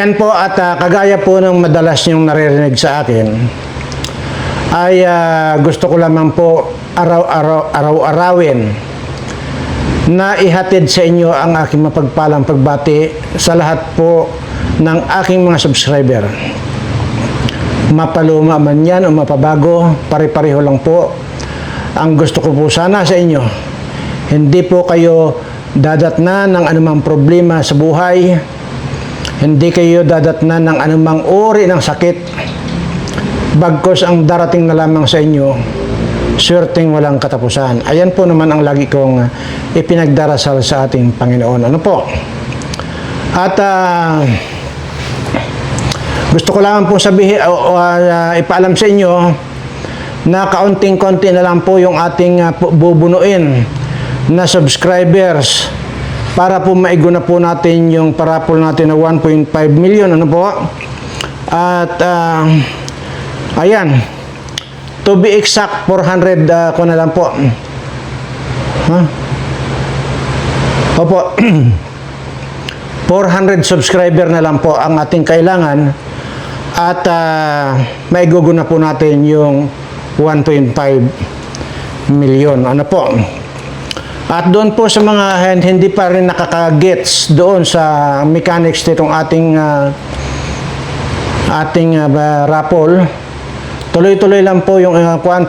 Ayan po at kagaya po ng madalas niyong naririnig sa akin ay gusto ko lamang po araw-arawin na ihatid sa inyo ang aking mapagpalang pagbati sa lahat po ng aking mga subscriber. Mapaluma man yan o mapabago, pare-pareho lang po. Ang gusto ko po sana sa inyo, hindi po kayo dadatnan ng anumang problema sa buhay, hindi kayo dadatnan ng anumang uri ng sakit, bagkus ang darating na lamang sa inyo, swerteng walang katapusan. Ayan po naman ang lagi kong ipinagdarasal sa ating Panginoon. Ano po? At gusto ko lang po sabihin ipaalam sa inyo na kaunting-konti na lang po yung ating bubunuin na subscribers para po maiguna po natin yung parapol natin na 1.5 million. Ano po? At ayan, to be exact 400 ko na lang po. Opo. 400 subscriber na lang po ang ating kailangan at maiguguna po natin yung 1.5 million. Ano po? At doon po sa mga hindi pa rin nakaka-gets doon sa mechanics nitong ating raffle, tuloy-tuloy lang po yung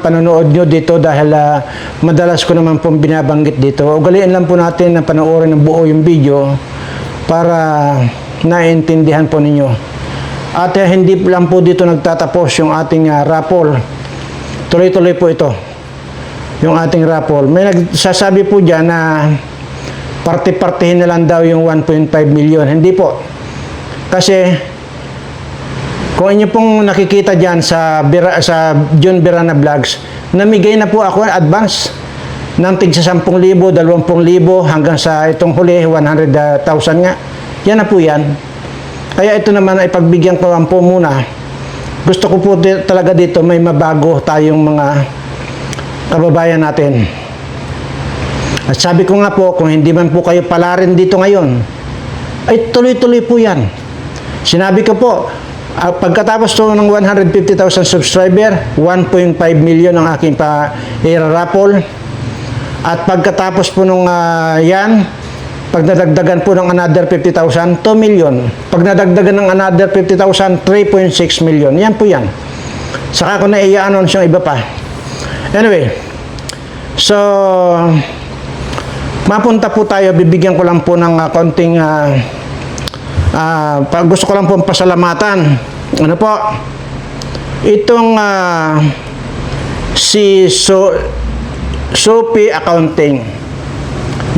panonood nyo dito dahil madalas ko naman pong binabanggit dito. Ugaliin lang po natin na panoorin ng buo yung video para naintindihan po ninyo. At hindi lang po dito nagtatapos yung ating raffle. Tuloy-tuloy po ito. Yung ating raffle. May nagsasabi po dyan na parte-partihin na lang daw yung 1.5 million. Hindi po. Kasi kung inyo pong nakikita dyan sa John Birana Vlogs, namigay na po ako advance ng tigsa 10,000, 20,000 hanggang sa itong huli 100,000 nga. Yan na po yan. Kaya ito naman ay pagbigyan ko lang po muna. Gusto ko po talaga dito may mabago tayong mga kababayan natin. At sabi ko nga po, kung hindi man po kayo pala rin dito ngayon, ay tuloy-tuloy po yan. Sinabi ko po, pagkatapos to ng 150,000 subscriber, 1.5 million ang aking pa-raffle. At pagkatapos po nung yan, pag nadagdagan po ng another 50,000, 2 million. Pag nadagdagan ng another 50,000, 3.6 million. Yan po yan. Saka ko na i-announce yung iba pa. Anyway, so mapunta po tayo, bibigyan ko lang po ng konting gusto ko lang po pasalamatan. Ano po? Itong si Sophie Accounting.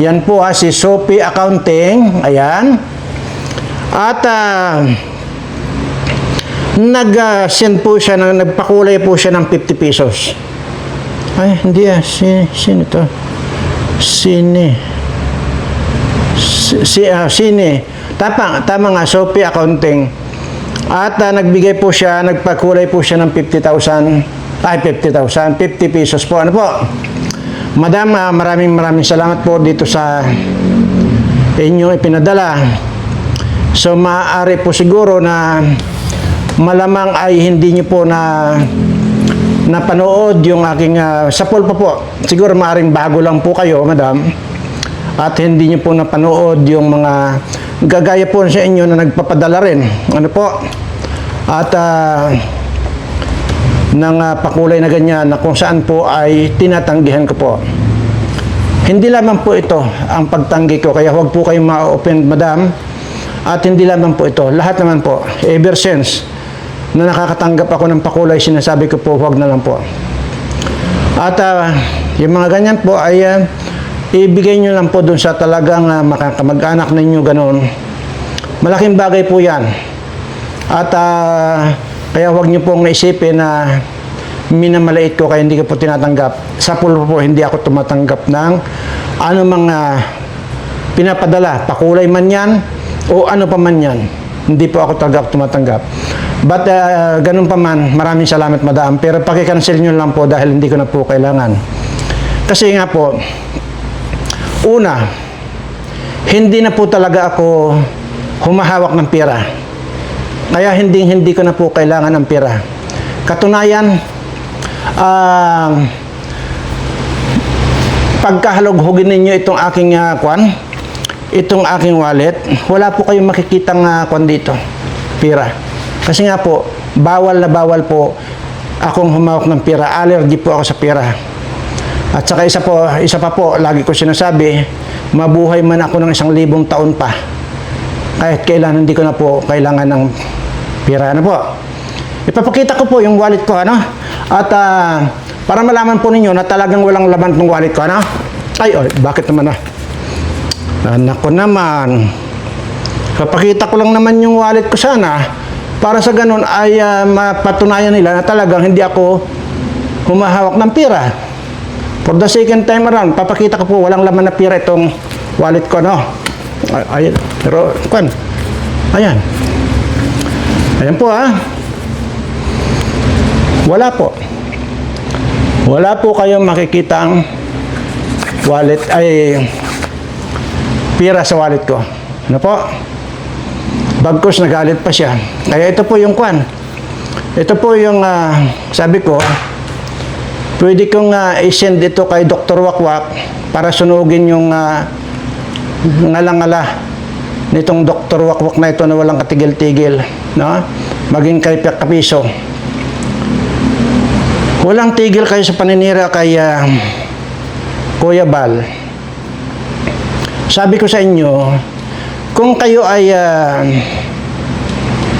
Yan po si Sophie Accounting. Ayan. At nag-send po siya, nagpakulay po siya ng 50 pesos. Ay, hindi sino ito? Sine. Tama nga, Sophie Accounting. At nagbigay po siya, nagpakulay po siya ng 50,000, 50 pesos po. Ano po? Madam, maraming salamat po dito sa inyong ipinadala. So, maaari po siguro na malamang ay hindi nyo po napanood yung aking sapol pa po. Siguro maaaring bago lang po kayo, madam. At hindi nyo po napanood yung mga gagaya po sa inyo na nagpapadala rin. Ano po? At ng pakulay na ganyan na kung saan po ay tinatanggihan ko po. Hindi lamang po ito ang pagtanggi ko. Kaya huwag po kayong ma-open, madam. At hindi lamang po ito. Lahat naman po. Ever since na nakakatanggap ako ng pakulay, sinasabi ko po, huwag na lang po. At yung mga ganyan po ay ibigay nyo lang po dun sa talagang makakamag-anak ninyo, ganun. Malaking bagay po yan. At kaya huwag nyo pong isipin na minamalait ko kaya hindi ko po tinatanggap. Sa pulo po, hindi ako tumatanggap ng anumang pinapadala. Pakulay man yan o ano pa man yan. Hindi po ako tumatanggap. But ganun pa man, maraming salamat, madam. Pero pakikancel nyo lang po dahil hindi ko na po kailangan. Kasi nga po, una, hindi na po talaga ako humahawak ng pera. Kaya hindi ko na po kailangan ng pera. Katunayan, pagkahalughugin ninyo itong aking itong aking wallet, wala po kayong makikitang dito, pera. Kasi nga po, bawal na bawal po akong humawak ng pera. Allergy po ako sa pera. At saka isa pa po, lagi ko sinasabi, mabuhay man ako ng 1,000 taon pa. Kahit kailan hindi ko na po kailangan ng pera na po. Ipapakita ko po yung wallet ko, ano? At para malaman po ninyo na talagang walang laman ng wallet ko, ano? Ay, bakit naman Anak ko naman. Papakita ko lang naman yung wallet ko sana para sa ganun ay mapatunayan nila na talagang hindi ako humahawak ng pera. For the second time around, papakita ko po walang laman na pera itong wallet ko, no? Ayan. Pero, ayan. Ayan po, Wala po. Wala po kayong makikitang wallet, pera sa wallet ko. Ano po? Bagkus nagalit pa siya. Kaya ito po yung Ito po yung, sabi ko, pwede kong i-send ito kay Dr. Wakwak para sunugin yung ngala-ngala nitong Dr. Wakwak na ito na walang katigil-tigil, no? Maging kay Kapiso. Walang tigil kayo sa paninira kay Kuya Bal. Sabi ko sa inyo, kung kayo ay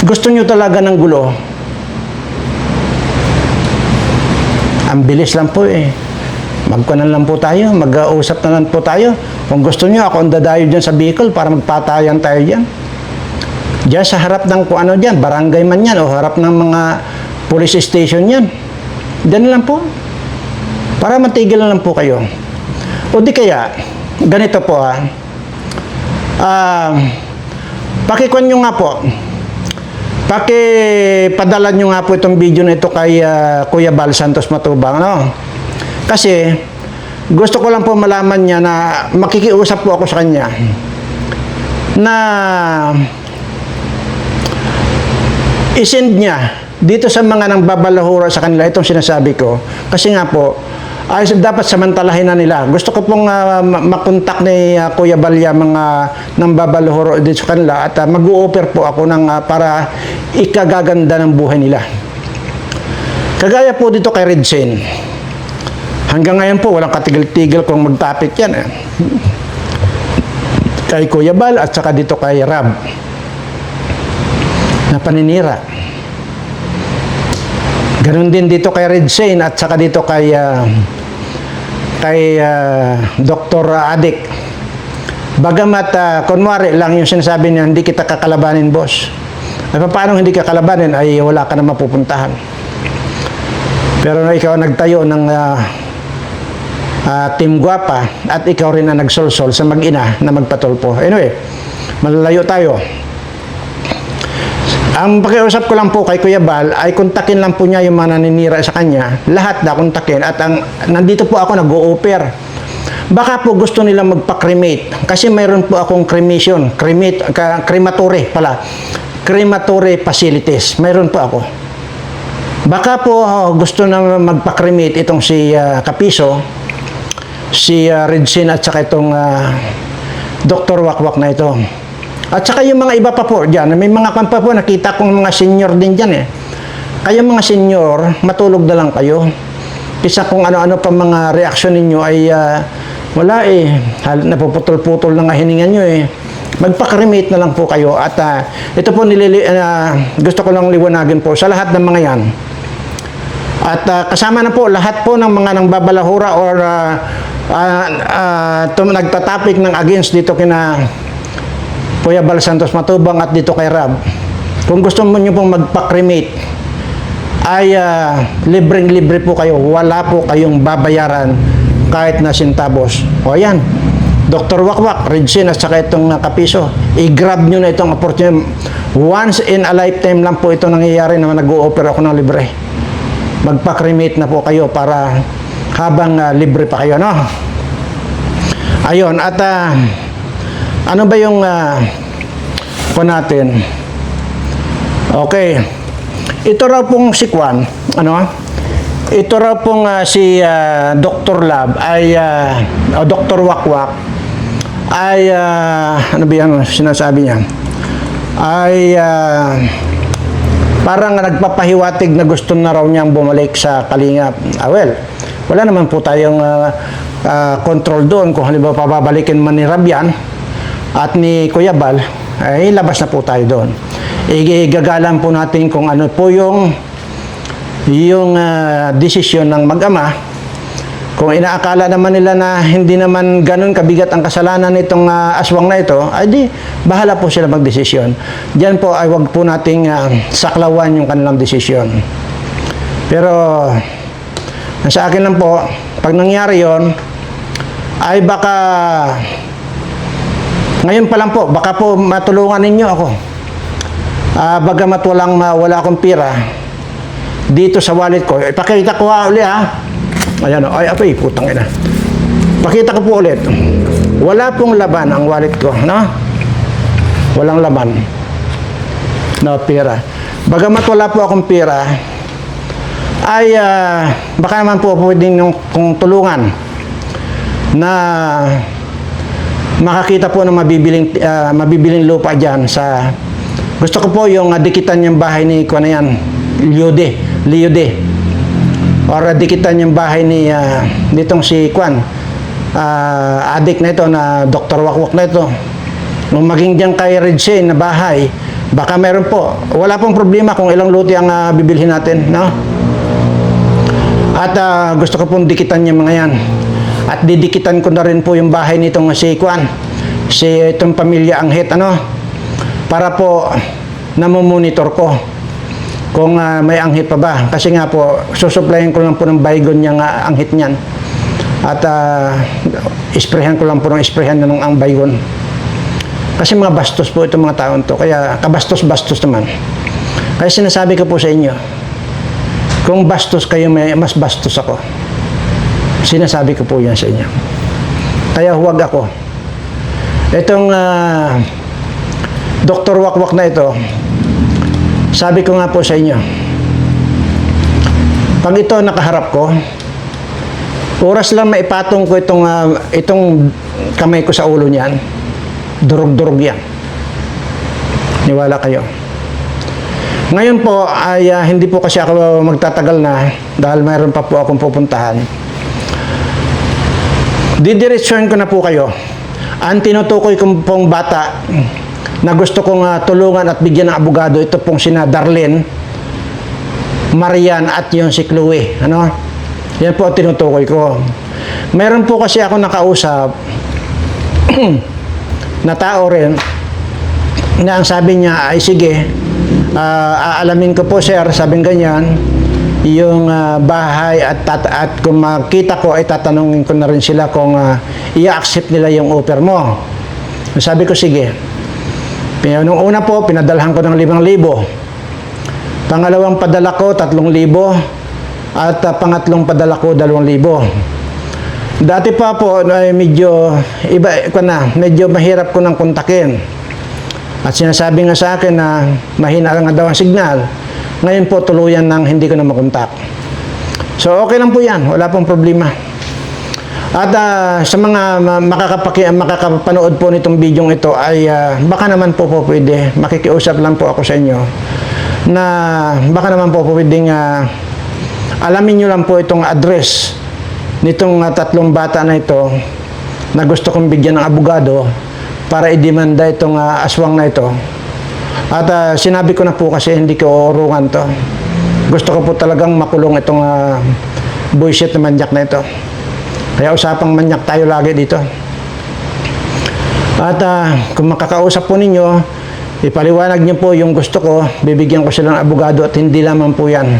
gusto nyo talaga ng gulo, ang bilis lang po Magkunan lang po tayo, mag-uusap na lang po tayo. Kung gusto nyo, ako ang dadayo dyan sa Bicol para magpatayan tayo dyan. Diyan sa harap ng kung ano dyan, barangay man yan, o harap ng mga police station yan. Diyan lang po. Para matigil na lang po kayo. O di kaya, ganito po pakikuan nyo nga po. Pakipadala nyo nga po itong video na ito kay Kuya Bal Santos Matubang, no? Kasi gusto ko lang po malaman niya na makikiusap po ako sa kanya na isend niya dito sa mga nang babalahura sa kanila itong sinasabi ko. Kasi nga po, ay dapat samantalahin na nila. Gusto ko pong makontak ni Kuya Balya mga nang babalahura dito sa kanila at mag-u-offer po ako para ikagaganda ng buhay nila. Kagaya po dito kay Redsen. Hanggang ngayon po, walang katigil-tigil kung magtapik yan. Kay Kuya Bal at saka dito kay Rab. Na paninira. Ganon din dito kay Redsen at saka dito kay Dr. Adik. Bagamat kunwari lang yung sinasabi niya, hindi kita kakalabanin, boss. Ay paano hindi kakalabanin ay wala ka na mapupuntahan. Pero ikaw nagtayo ng Team Guapa at ikaw rin na nagsolsol sa mag-ina na magpatulpo. Anyway, malalayo tayo. Ang pakiusap ko lang po kay Kuya Bal ay kontakin lang po niya yung mga naninira sa kanya. Lahat na kontakin. At nandito po ako nag-o-offer. Baka po gusto nila magpa-cremate. Kasi mayroon po akong crematory pala. Crematory facilities. Mayroon po ako. Baka po gusto na magpa-cremate itong si Kapiso, si Redsen at saka itong Dr. Wakwak na ito. At saka yung mga iba pa po dyan, may mga pa po, nakita kong mga senior din dyan Kayo mga senior, matulog na lang kayo. Isa kung ano-ano pa mga reaksyon ninyo ay wala napuputol-putol na nga hininga nyo Magpa-cremate na lang po kayo. At ito po gusto ko lang liwanagin po sa lahat ng mga yan. At kasama na po lahat po ng mga nang babalahura or nagtatapik ng against dito kina Kuya Bal Santos Matubang at dito kay Rab. Kung gusto mo nyo pong magpa-cremate ay libreng-libre po kayo. Wala po kayong babayaran kahit na centavos. O yan, Dr. Wakwak, Redsen at saka itong Kapiso, i-grab nyo na itong opportunity. Once in a lifetime lang po ito nangyayari na nag-o-offer ako ng libre. Magpa-cremate na po kayo para habang libre pa kayo, no? Ayun, at ano ba yung po natin? Okay. Ito raw pong si Kwan, ito raw pong si Dr. Lab ay, o Dr. Wakwak ay, ano ba yan sinasabi niya? Ay, parang nagpapahiwatig na gusto na raw niyang bumalik sa Kalingap. Well, wala naman po tayong control doon. Kung halimbawa pababalikin man ni Rabian at ni Kuya Bal, ay labas na po tayo doon. Igagalan po natin kung ano po yung desisyon ng mag-ama. Kung inaakala naman nila na hindi naman ganun kabigat ang kasalanan nitong aswang na ito, ay di, bahala po sila magdesisyon. Diyan po ay wag po nating saklawan yung kanilang desisyon. Pero, sa akin lang po, pag nangyari yon, ay baka, ngayon pa lang po, baka po matulungan ninyo ako. Bagamat wala akong pira dito sa wallet ko, ipakita ko ulit ayan ay apay putang ina, pakita ko po ulit, wala pong laban ang wallet ko, walang laban na pera. Bagamat wala po akong pera, ay baka naman po pwedeng kung tulungan na makakita po ng mabibiling lupa dyan sa, gusto ko po yung dikitan yung bahay ni Kuan na yan, Leode. Or dikitan yung bahay ni ditong si Kuan, adik na ito, na Dr. Wakwak na ito. Nung maging dyan kay Redse na bahay, baka meron po. Wala pong problema kung ilang lote ang bibilhin natin, At gusto ko pong dikitan yung mga yan. At didikitan ko na rin po yung bahay nitong si Kuan, itong pamilya Anghit, para po namomonitor ko kung may anghit pa ba. Kasi nga po, susuplayin ko lang po ng baygon niyang anghit niyan. At isprehan ko lang po ng isprehan ng ang baygon. Kasi mga bastos po itong mga taon to. Kaya kabastos-bastos naman. Kaya sinasabi ko po sa inyo, kung bastos kayo, mas bastos ako. Sinasabi ko po yan sa inyo. Kaya huwag ako. Itong Dr. Wakwak na ito, sabi ko nga po sa inyo, pag ito nakaharap ko, oras lang maipatong ko itong kamay ko sa ulo niyan, durog-durog yan. Niwala kayo. Ngayon po ay hindi po kasi ako magtatagal na dahil mayroon pa po akong pupuntahan. Didiretsuhan ko na po kayo. Ang tinutukoy kong pong bata na gusto kong tulungan at bigyan ng abogado, ito pong sina Darlene, Marian at yung si Chloe. Yan po ang tinutukoy ko. Meron po kasi ako nakausap na tao rin na ang sabi niya ay sige, aalamin ko po sir, sabing ganyan, yung bahay at kung makita ko ay tatanungin ko na rin sila kung i-accept nila yung offer mo. Sabi ko sige. Nung una po, pinadalhan ko ng 5,000. Pangalawang padala ko, 3,000. At pangatlong padala ko, 2,000. Dati pa po, ay medyo medyo mahirap ko nang kontakin. At sinasabi nga sa akin na mahina nga daw ang signal. Ngayon po, tuluyan nang hindi ko na makontak. So, okay lang po yan. Wala pong problema. At sa mga makakapanood po nitong video ito ay baka naman po pwede, makikiusap lang po ako sa inyo na baka naman po pwedeng alamin nyo lang po itong address nitong tatlong bata na ito na gusto kong bigyan ng abogado para idemanda itong aswang na ito. At sinabi ko na po kasi hindi ko urungan to. Gusto ko po talagang makulong itong bullshit na manyak na ito. Kaya usapang manyak tayo lagi dito. At kung makakausap po ninyo, ipaliwanag niyo po yung gusto ko, bibigyan ko sila ng abogado at hindi lamang po yan.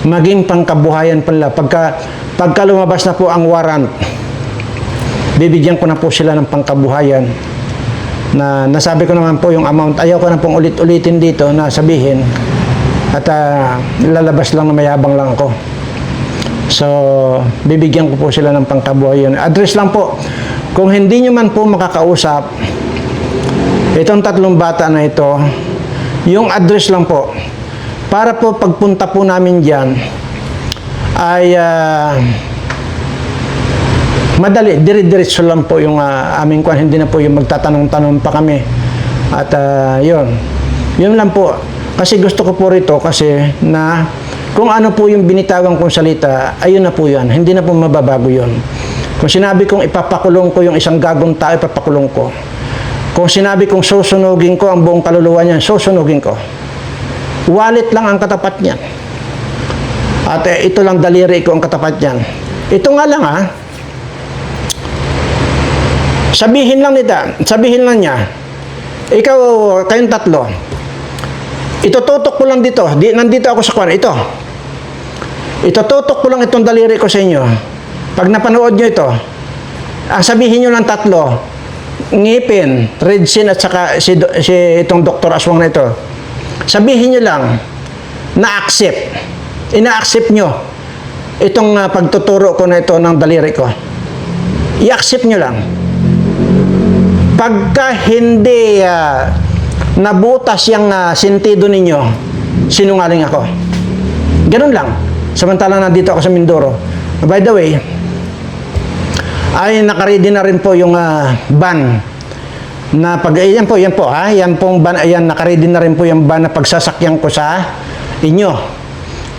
Maging pangkabuhayan pala. Pagka lumabas na po ang warrant, bibigyan ko na po sila ng pangkabuhayan. Na nasabi ko naman po yung amount. Ayaw ko na pong ulit-ulitin dito na sabihin. At lalabas lang na mayabang lang ako. So, bibigyan ko po sila ng pangkabuhayan. Address lang po. Kung hindi nyo man po makakausap, itong tatlong bata na ito, Yung address lang po. Para po pagpunta po namin dyan, ay madali, dire-diretso lang po yung aming kwan. Hindi na po yung magtatanong-tanong pa kami. At yun lang po. Kasi gusto ko po rito kasi na kung ano po yung binitawan kong salita, ayun na po yan. Hindi na po mababago yun. Kung sinabi kong ipapakulong ko yung isang gagong tao, ipapakulong ko. Kung sinabi kong susunugin ko ang buong kaluluwa niyan, susunugin ko. Wallet lang ang katapat niyan. At ito lang daliri ko ang katapat niyan. Ito nga lang sabihin lang niya, ikaw, kayong tatlo, itututok ko lang dito, nandito ako sa kwan, ito. Itututok ko lang itong daliri ko sa inyo. Pag napanood nyo ito, ang sabihin nyo lang tatlo, ngipin, Redsin at saka si itong Dr. Aswang na ito. Sabihin nyo lang, na-accept. Ina-accept nyo itong pagtuturo ko na ito ng daliri ko. I-accept nyo lang. Pagka hindi nabutas yung sentido ninyo, sinungaling ako. Ganun lang. Samantala nandito ako sa Mindoro. By the way, ay nakaready na rin po yung ban na yan po yan pong ban, ayan, nakaready na rin po yung ban na pagsasakyan ko sa inyo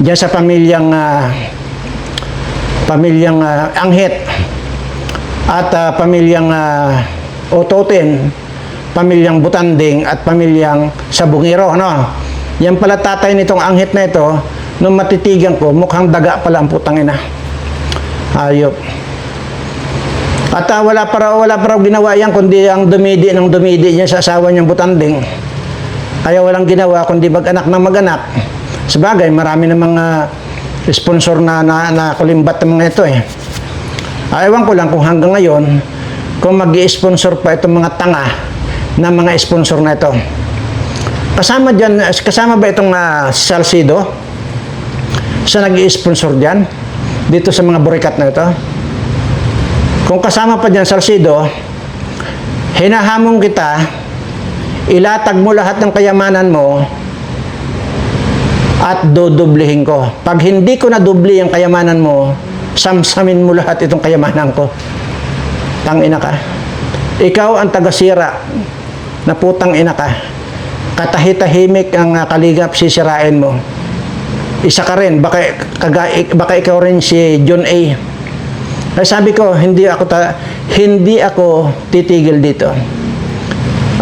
diyan sa pamilyang Anghit at pamilyang Ototen, pamilyang Butanding at pamilyang Sabungero, ano? Yan pala tatay nitong Anghit na ito, nung matitigan ko, mukhang daga pala ang putang ina. Ayop. At wala pa raw ginawa yan kundi ang dumidi niya sa asawa niyang Butanding. Kaya walang ginawa kundi mag-anak ng mag-anak. Sabagay, marami ng mga sponsor na kulimbat ng mga ito eh. Ewan ko lang kung hanggang ngayon, kung mag-i-sponsor pa itong mga tanga na mga sponsor na ito. Kasama ba itong Salcido? Siya nag-i-sponsor dyan? Dito sa mga burikat na ito? Kung kasama pa dyan Salcido, hinahamon kita, ilatag mo lahat ng kayamanan mo at dudublihin ko. Pag hindi ko nadubli ang kayamanan mo, samsamin mo lahat itong kayamanan ko. Tangina ka. Ikaw ang tagasira na putang ina ka. Katahitahimik ang Kaligap, sisirain mo. Isa ka rin, baka ikaw rin si John A. Ay sabi ko, hindi ako titigil dito.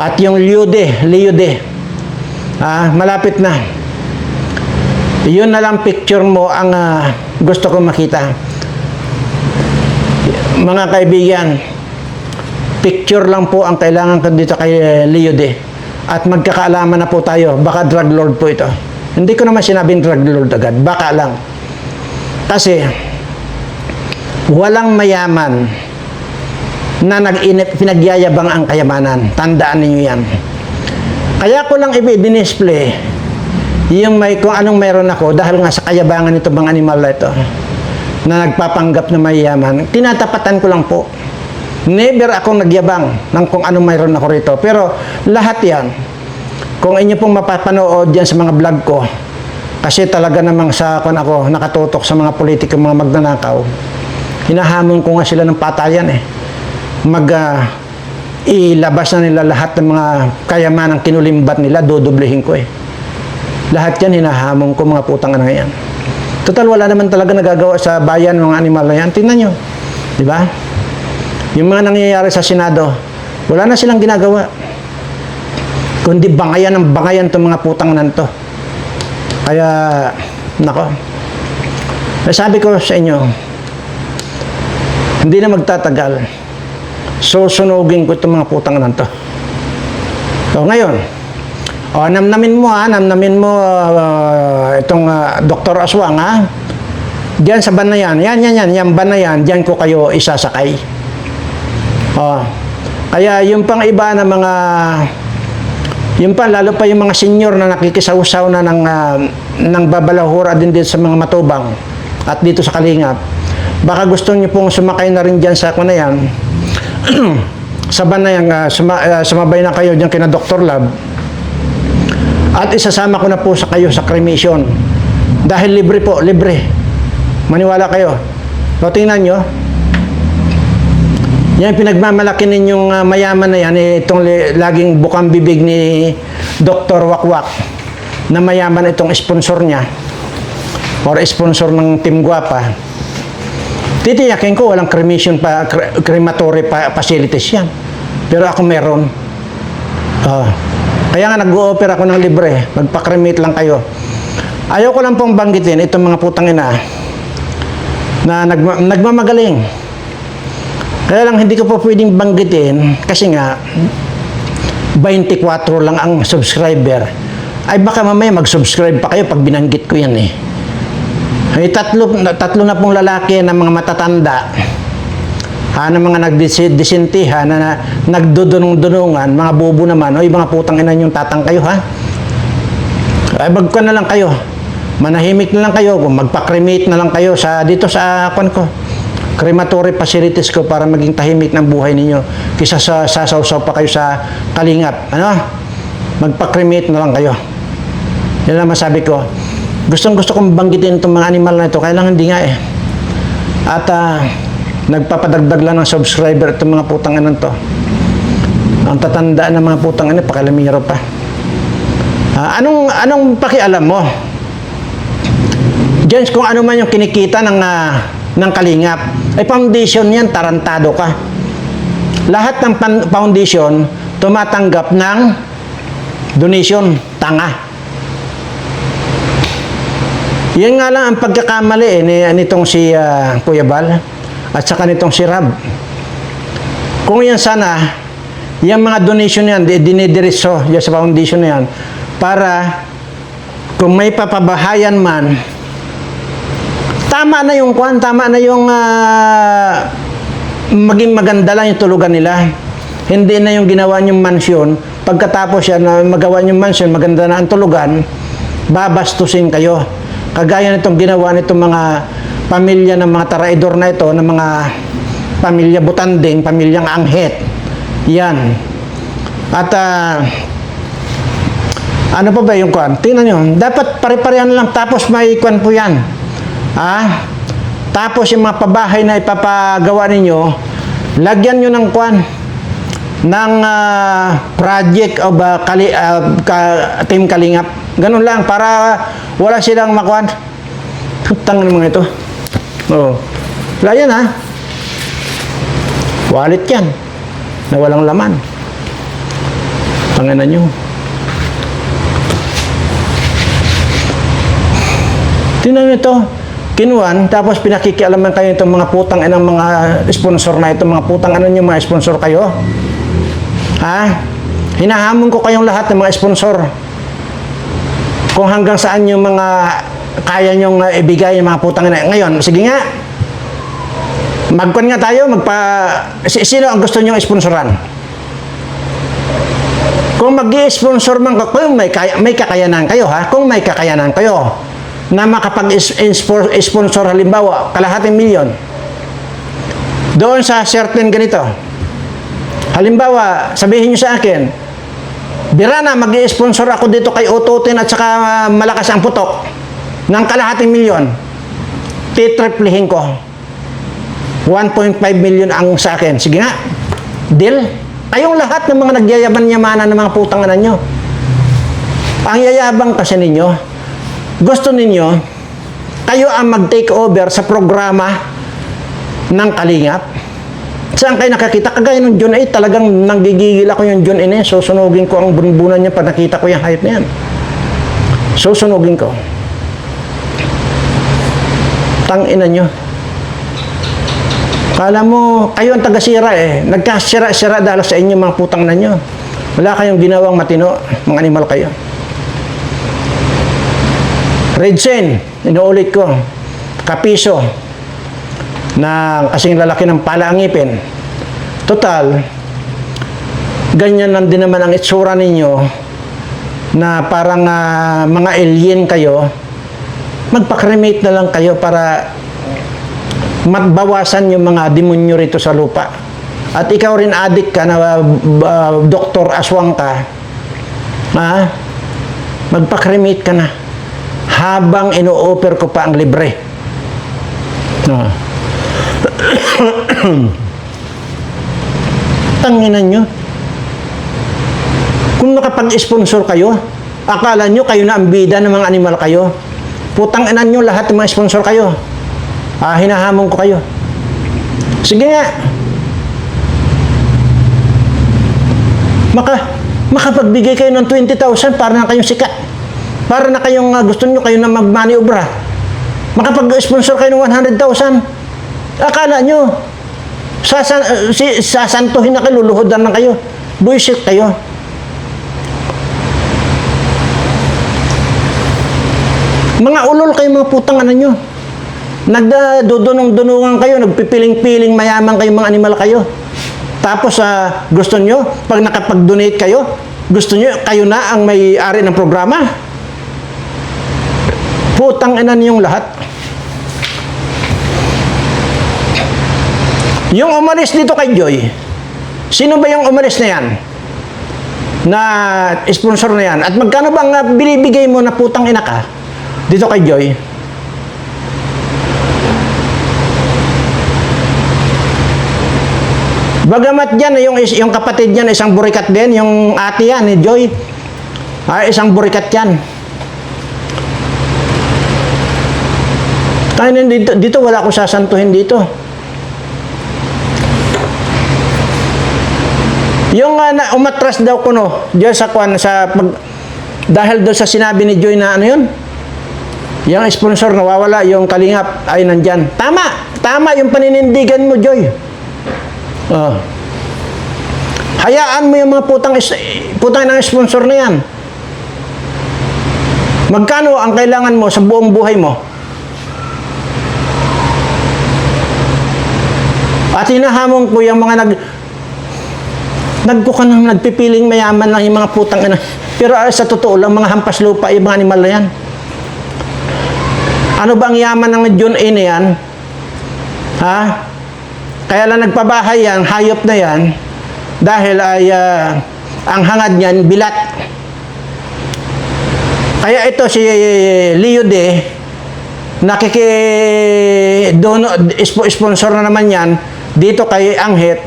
At yung Liude, malapit na. Yun na lang picture mo ang gusto kong makita. Mga kaibigan, picture lang po ang kailangan ko dito kay Liude. At magkakaalaman na po tayo. Baka drug lord po ito. Hindi ko naman sinabing drug lord agad. Baka lang. Kasi, walang mayaman na pinagyayabang ang kayamanan. Tandaan ninyo yan. Kaya ko lang i-display yung kung anong meron ako dahil nga sa kayabangan nito bang animal na ito na nagpapanggap na mayaman. Tinatapatan ko lang po. Never akong nagyabang ng kung anong mayroon ako rito. Pero lahat yan, kung inyo pong mapapanood yan sa mga vlog ko, kasi talaga namang sa ako nakatutok sa mga politiko, mga magnanakaw, hinahamon ko nga sila ng patayan eh. Ilabas na nila lahat ng mga kayamanang kinulimbat nila, dudublihin ko eh. Lahat yan hinahamon ko, mga putang na yan. Total, wala naman talaga nagagawa sa bayan mga animal na yan. Tingnan nyo. Di ba? Yung mga nangyayari sa Senado, wala na silang ginagawa. Kundi bangayan ng bangayan itong mga putang nanto. Kaya, nako. Sabi ko sa inyo, hindi na magtatagal. Susunugin ko itong mga putang nanto. So, ngayon, namnamin mo itong Dr. Aswang ha. Diyan sa ban na yan. Yan ban na yan, diyan ko kayo isasakay. Kaya yung pang iba na mga lalo pa yung mga senior na nakikisawsaw na ng babalahura din sa mga matubang at dito sa Kalingap. Baka gusto niyo pong sumakay na rin diyan sa na yan. Sa ban na yan, sumabay na kayo diyan kina Dr. Lab. At isasama ko na po sa kayo sa cremation. Dahil libre po, libre. Maniwala kayo. O tingnan nyo. Yan pinagmamalaki ninyong mayaman na yan, itong laging bukang bibig ni Dr. Wakwak na mayaman itong sponsor niya or sponsor ng Team Guapa. Titiyakin ko walang crematory facilities yan. Pero ako meron. Kaya nga nag-o-offer ako ng libre. Magpa-cremate lang kayo. Ayaw ko lang pong banggitin itong mga putang ina na nagmamagaling. Kaya lang hindi ko po pwedeng banggitin kasi nga 24 lang ang subscriber. Ay baka mamaya mag-subscribe pa kayo pag binanggit ko yan eh. Ay tatlo na pong lalaki na mga matatanda. Na mga nagdisintihan, na nagdudunong-dunungan, mga bobo naman, o mga putang ina yung tatang kayo ha. Ay bagko na lang kayo. Manahimik na lang kayo, magpa-cremate na lang kayo dito sa crematory facilities ko para maging tahimik ng buhay ninyo kaysa sasaw-saw pa kayo sa kalingap. Magpa-cremate na lang kayo. Yan lang masabi ko. Gustong-gusto kong banggitin itong mga animal na ito, kaya lang hindi nga eh. At nagpapadagdag lang ng subscriber itong mga putang inan to. Ang tatandaan ng mga putang inan, pakilamiro pa. Anong pakialam mo? Diyan kung ano man yung kinikita ng kalingap. Ay foundation yan, tarantado ka. Lahat ng foundation tumatanggap ng donation, tanga. Yan nga lang ang pagkakamali nitong si Kuya Bal at saka nitong si Rab. Kung yan sana, yung mga donation yan, dinidiretso yan sa foundation na yan, para kung may papabahayan man, tama na yung maging maganda lang yung tulugan nila. Hindi na yung ginawa niyong mansyon. Pagkatapos yan, magawa niyong mansyon, maganda na ang tulugan, babastusin kayo. Kagaya nitong ginawa nitong mga pamilya ng mga taraidor na ito, ng mga pamilya Butanding, pamilyang Anghet. Yan. At ano pa ba yung kwan? Tingnan nyo, dapat pare-parehan lang, tapos may kwan po yan. Tapos yung mga pabahay na ipapagawa ninyo, lagyan nyo ng kwan, ng project o Team Kalingap. Ganun lang, para wala silang makwan. Putang ng mga ito. Wala yan wallet yan, na walang laman. Tanganan nyo. Tingnan nyo ito. Kinuan, tapos pinakikialaman kayo itong mga putang ng mga sponsor na ito, mga putang yung mga sponsor kayo. Hinahamon ko kayong lahat ng mga sponsor. Kung hanggang saan yung mga kaya nyong ibigay yung mga putang ina. Ngayon, sige nga. Magkon nga tayo, sino ang gusto nyong sponsoran? Kung mag-i-sponsor man kung may kakayanan kayo kung may kakayanan kayo na makapag-sponsor halimbawa, kalahating milyon doon sa certain ganito. Halimbawa, sabihin nyo sa akin, Birana, mag-i-sponsor ako dito kay Ututin at saka malakas ang putok ng kalahating milyon. Titriplihin ko. 1.5 million ang sa akin. Sige nga, deal. Kayong lahat ng mga nagyayaman-yamanan ng mga putanganan nyo. Ang yayabang kasi ninyo, gusto ninyo, kayo ang mag-take over sa programa ng Kalingap. Saan kayo nakakita? Kagaya ng John 8, talagang nanggigigil ako yung John 8. Susunugin ko ang bunbunan niya pag nakita ko yung hayop na yan. Susunugin ko. Tangina nyo. Kala mo, kayo ang taga-sira Nagkasira-sira dahil sa inyo mga putang na nyo. Wala kayong ginawang matino, mga animal kayo. Redsen, inuulit ko, kapiso, na kasing lalaki ng pala ang ngipin. Total, ganyan lang din naman ang itsura ninyo, na parang mga alien kayo. Magpa-cremate na lang kayo para matbawasan yung mga demonyo rito sa lupa. At ikaw rin addict ka na Dr. Aswang ka. magpa-cremate ka na. Habang ino-offer ko pa ang libre. Tanginan nyo. Kung nakapag-sponsor kayo, akala nyo kayo na ang bida ng mga animal kayo. Putang inan nyo lahat ng mga sponsor kayo. Hinahamon ko kayo. Sige nga. Makapagbigay kayo ng 20,000 para na kayong sikat. Para na kayong gusto nyo kayo na magmaniobra. Makapag-sponsor kayo ng 100,000. Akala nyo, sasantuhin na kayo, luluhodan na kayo. Buisit kayo. Mga ulol kayo, mga putang ano nyo. Nagdudunong-dunungan kayo, nagpipiling-piling mayaman kayo, mga animal kayo. Tapos gusto nyo, pag nakapag-donate kayo, gusto nyo, kayo na ang may-ari ng programa. Putang ina niyong lahat. Yung umalis dito kay Joy, sino ba yung umalis na yan? Na sponsor na yan? At magkano bang binibigay mo na putang ina ka dito kay Joy? Bagamat dyan, yung kapatid niyan, isang burikat din, yung ate yan, ni Joy, isang burikat yan. Dito wala akong sasantuhin dito. Yung umatras daw ko no, diyan sa dahil doon sa sinabi ni Joy na ano yun, yung sponsor nawawala, yung kalingap ay nandyan. Tama yung paninindigan mo, Joy. Hayaan mo yung mga putang ng sponsor na yan. Magkano ang kailangan mo sa buong buhay mo? At hinahamon ko yung mga nagpipiling mayaman lang yung mga putang ina. Pero sa totoo lang, mga hampas lupa yung mga animal na yan. Ano ba ang yaman ng John A na yan? Ha? Kaya lang nagpabahay yan, hayop na yan, dahil ay ang hangad niyan, bilat. Kaya ito si Leo De, sponsor na naman yan, dito kay Anghet,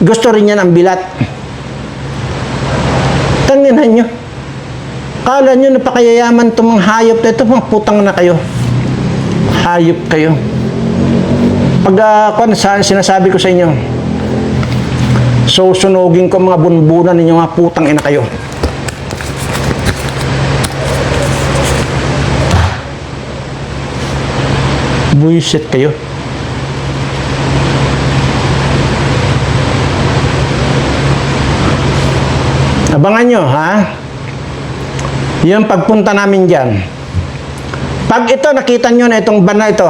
gusto rin yan ang bilat. Tanginan nyo. Kala nyo napakayayaman itong mga hayop na ito, mga putang na kayo. Hayop kayo. Pag sinasabi ko sa inyo, susunugin ko mga bunbunan ninyo, mga putang ina kayo. Buisit kayo. Abangan nyo, ha? Yung pagpunta namin dyan. Pag ito, nakita nyo na itong van na ito,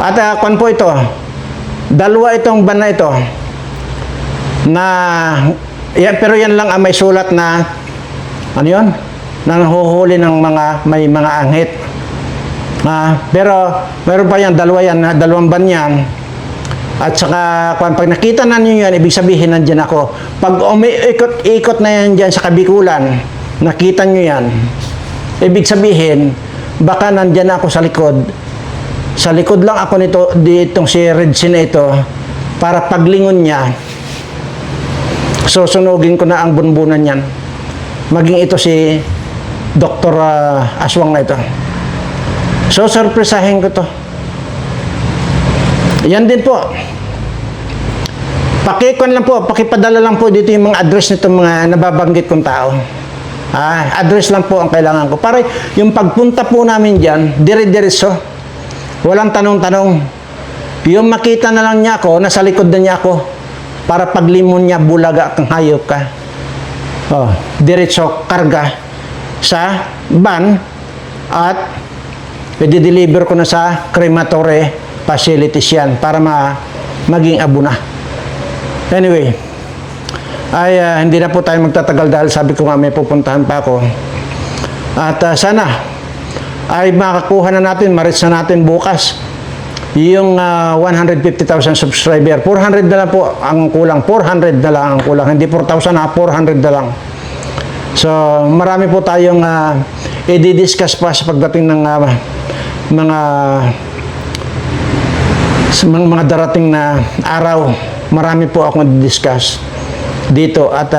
at kwan po ito, dalawa itong van na ito, na, pero yan lang may sulat na, ano yun? Nanghuhuli ng may mga anghit. Pero, meron pa yan, dalawang van yan. At saka, pag nakita na niyo yan, ibig sabihin nandyan ako. Pag umiikot-ikot na yan dyan sa Kabikulan, nakita niyo yan, ibig sabihin, baka nandyan ako sa likod. Sa likod lang ako ditong si Redsi na ito, para paglingon niya, susunugin ko na ang bunbunan yan. Maging ito si Dr. Aswang na ito. So, surpresahin ko to. Yan din po. Pakipadala lang po dito yung mga address nito mga nababanggit kong tao. Address lang po ang kailangan ko. Para yung pagpunta po namin dyan, dire-diretso. Walang tanong-tanong. Yung makita na lang niya ako, nasa likod na niya ako. Para paglimon niya, bulaga kang hayop ka. Diretso, karga sa van at i-deliver ko na sa crematory facilities yan para maging abo na. Anyway, hindi na po tayo magtatagal dahil sabi ko nga may pupuntahan pa ako. At sana ay makakuha na natin, ma-reach na natin bukas yung 150,000 subscriber. 400 na lang po ang kulang. 400 na lang ang kulang. Hindi 4,000 400 na lang. So, marami po tayong i-discuss pa sa pagdating ng mga darating na araw. Marami po akong i-discuss dito at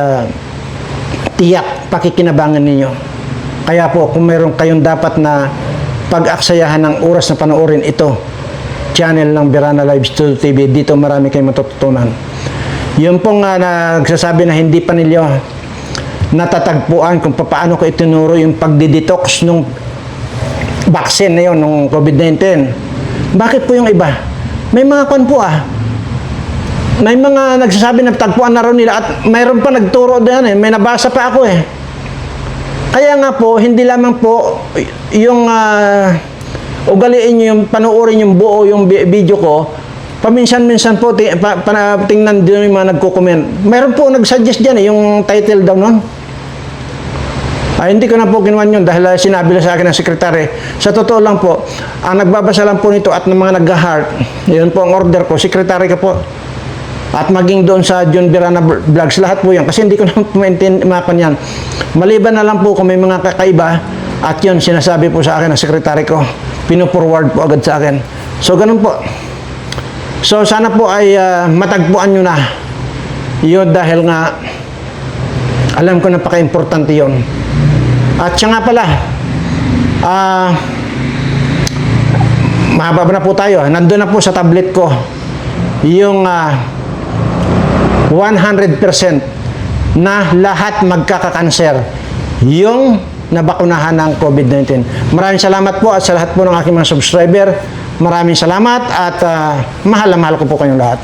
tiyak pakikinabangan ninyo. Kaya po, kung meron kayong dapat na pag-aksayahan ng oras na panoorin ito, channel ng Berana Live Studio TV, dito marami kayong matututunan. Yung pong nagsasabi na hindi pa nila natatagpuan kung paano ko itinuro yung pagdidetox nung vaccine na yun, nung COVID-19. Bakit po yung iba? May mga kwan po may mga nagsasabi na tagpuan na raw nila at mayroon pa nagturo din may nabasa pa ako Kaya nga po, hindi lamang po yung ugaliin nyo yung panoorin yung buo yung video ko, paminsan-minsan po tingnan din yung mga nagko-comment. Mayroon po nagsuggest dyan yung title daw nun. Hindi ko na po ginawa yun dahil sinabi lang sa akin ng sekretary. Sa totoo lang po, ang nagbabasa lang po nito at ng mga nag-heart, yun po ang order ko, sekretary ka po. At maging doon sa John Berana Vlogs, lahat po yan. Kasi hindi ko na mapan yan. Maliban na lang po kung may mga kakaiba, at yun, sinasabi po sa akin ng sekretary ko. Pino-forward po agad sa akin. So, ganun po. So, sana po ay matagpuan nyo na. Yun dahil nga, alam ko napaka-importante yun. At siya nga pala, mahaba na po tayo. Nandun na po sa tablet ko yung 100% na lahat magkakakanser yung nabakunahan ng COVID-19. Maraming salamat po at sa lahat po ng aking mga subscriber. Maraming salamat at mahal na mahal ko po kayong lahat.